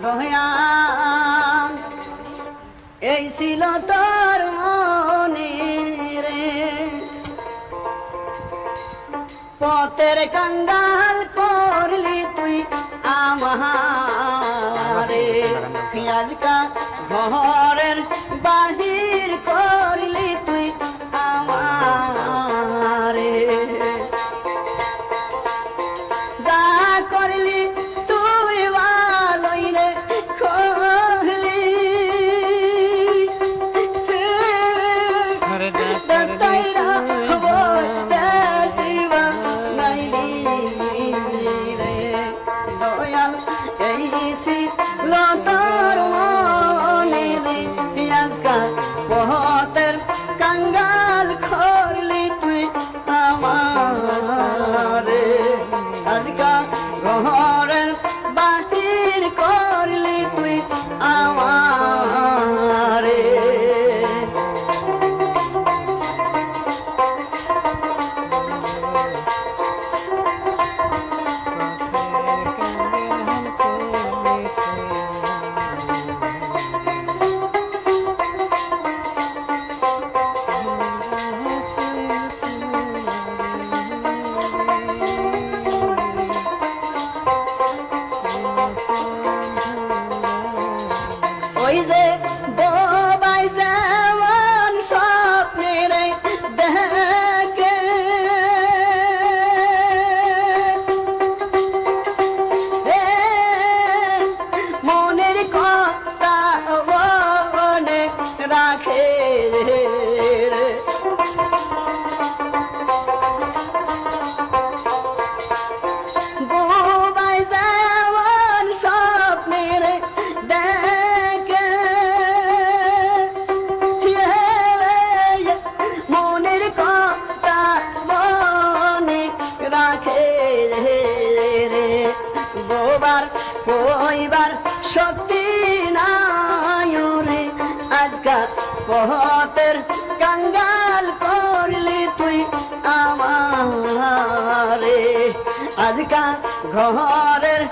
দয়াল এই ছিল তোর মনে রে পথের কাঙ্গাল করলি তুই আমারে আজকা ঘরের বাহির করলি তুই আমারে যা করলি তুই ভালোই রে করলি দস্তাই রাখবো দেশিবা নাইলি রে দয়াল এই ছিল তোর মনে রে আজকা পথের কাঙ্গাল করলি তুই আমারে আজকা ঘরের বাহির করলি তুই আমারে ওই যে বোবাই যেমন স্বপ্নের দেখে মনের কথা মনে রাখে বোবাই যেমন স্বপ্নের দেখে মনের কথা মনে রাখে রে গোবার কইবার শক্তি নাই রে আজকা পথের কাঙ্গাল করলি তুই আমারে আজকা ঘরের